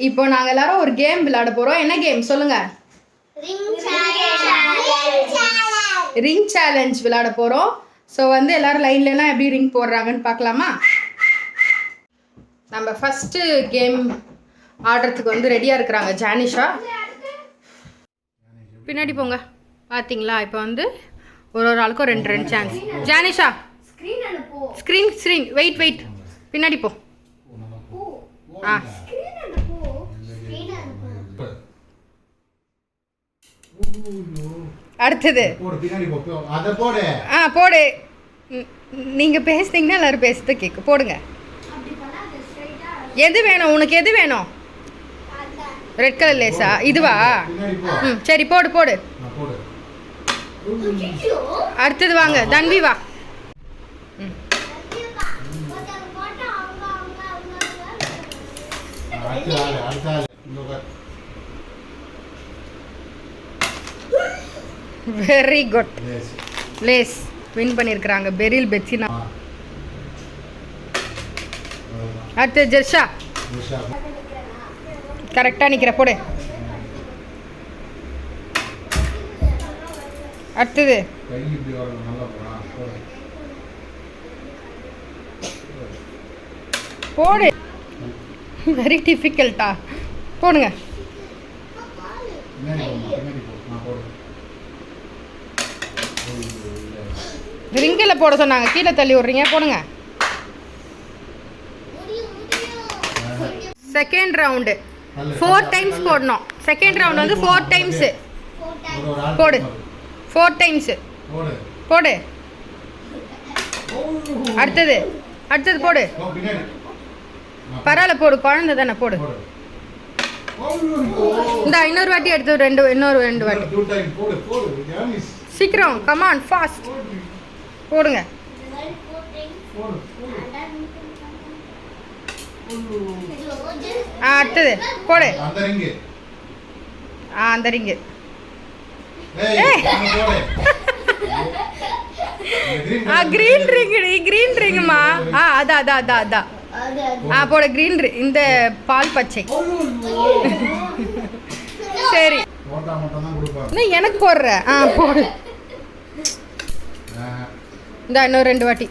இப்போ நாங்கள் எல்லாரும் ஒரு கேம் விளையாட போகிறோம். என்ன கேம் சொல்லுங்க? ரிங் சேலஞ்ச் விளையாட போகிறோம். ஸோ வந்து எல்லாரும் லைன்லலாம் எப்படி ரிங் போடுறாங்கன்னு பார்க்கலாமா? நம்ம ஃபஸ்ட்டு கேம் ஆடுறதுக்கு வந்து ரெடியாக இருக்கிறாங்க ஜானிஷா. பின்னாடி போங்க. பார்த்தீங்களா? இப்போ வந்து ஒரு ஆளுக்கும் ரெண்டு சான்ஸ். ஜானிஷா ஸ்க்ரீன் வெயிட் பின்னாடி போ. ஆ அடுத்தது போடு. நீங்கள் பேசுனீங்கன்னா எல்லோரும் பேசுறது கேட்க போடுங்க. எது வேணும் உனக்கு? எது வேணும்? ரெட் கலர் லேஸா? இதுவா? சரி போடு. அடுத்தது வாங்க தன்வி வா. Very good. லேஸ் வின் பண்ணியிருக்கிறாங்க பெரில் பெட்சினா. அடுத்து ஜெர்ஷா கரெக்டாக நிற்கிற போடு. அடுத்தது போடு. வெரி டிஃபிகல்ட்டா போடுங்க. ரிங்கில் போட சொன்னாங்க, கீழே தள்ளி விட்றீங்க. போடுங்க. செகண்ட் ரவுண்டு 4 டைம்ஸ் போடணும். செகண்ட் ரவுண்ட் வந்து 4 டைம்ஸு போடு. 4 டைம்ஸு போடு. அடுத்தது போடு. பரவாயில்ல போடு, குழந்தை தானே போடு. இந்த இன்னொரு வாட்டி எடுத்து இன்னொரு 2 வாட்டி சீக்கிரம். கமான் ஃபாஸ்ட் போடுங்க. அடுத்தது போடு. அந்த ரிங்கு கிரீன் ரிங்குமா? அதான் போடு. கிரீன் இந்த பால் பச்சை. சரி எனக்கு போடுற. போடு. இந்த இன்னொரு 2 வாட்டி.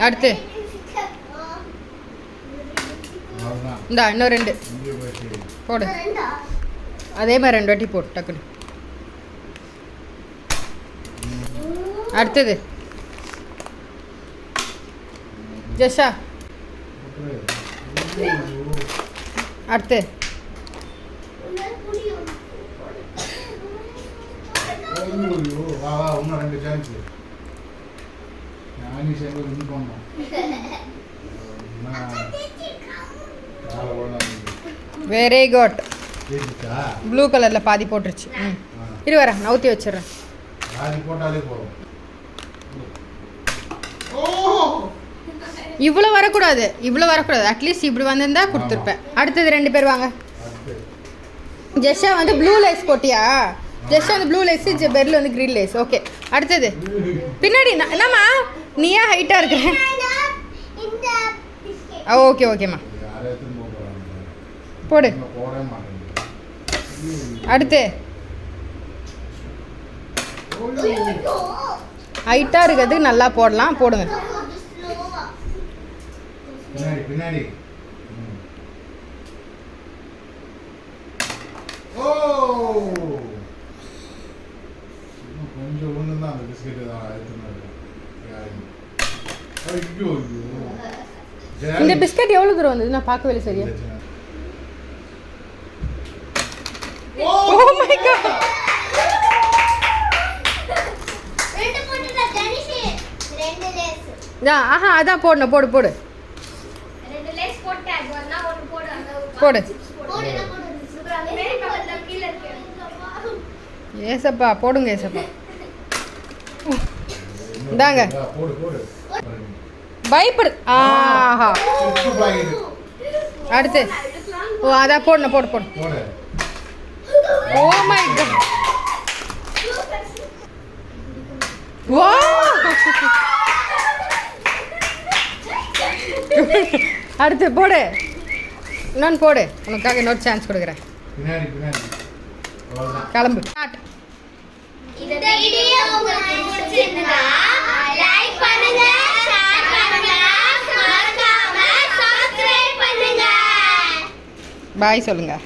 அடுத்து இந்த இன்னொரு 2 போடு. அதே மாதிரி 2 வாட்டி போடு டக்குன்னு. அடுத்தது ஜெஷா. அடுத்து வெரி குட். ப்ளூ கலரில் பாதி போட்டுருச்சு. இரு வரேன், நவுத்தி வச்சிடுறேன். இவ்வளோ வரக்கூடாது. அட்லீஸ்ட் இப்படி வந்திருந்தா கொடுத்துருப்பேன். அடுத்தது 2 பேர் வாங்க. ஜெஷா வந்து ப்ளூ லேஸ் போட்டியா? ஜெஷா வந்து ப்ளூ லேஸ், பெரில் வந்து க்ரீன் லேஸ். ஓகே அடுத்தது பின்னாடி. என்னம்மா நீ ஏன் ஹைட்டாக இருக்கிற? ஓகேம்மா போடு. அடுத்து ஹைட்டாக இருக்கிறதுக்கு நல்லா போடலாம். போடுங்க. பின்னாடி கொஞ்சம் ஒன்று தான் அந்த பிஸ்கெட் தான். இந்த பிஸ்கட் எவ்வளோ தூரம் வந்தது? நான் பார்க்கவே சரியா. Oh my god. அதான் போடணும். போடு. ஏசப்பா போடுங்க. ஏசப்பா இந்தாங்க. பயப்படு. ஆஹா அடுத்து ஓ அதான் போடணும் போடு போடு. Oh my god. வா அடுத்து போடு. இன்னொன்று போடு. உனக்காக இன்னொரு சான்ஸ் கொடுக்குறேன். கிளம்பு. இந்த வீடியோ உங்களுக்கு பிடிச்சிருந்தா லைக் பண்ணுங்க, ஷேர் பண்ணுங்க, மறக்காம சப்ஸ்கிரைப் பண்ணுங்க. பாய் சொல்லுங்க.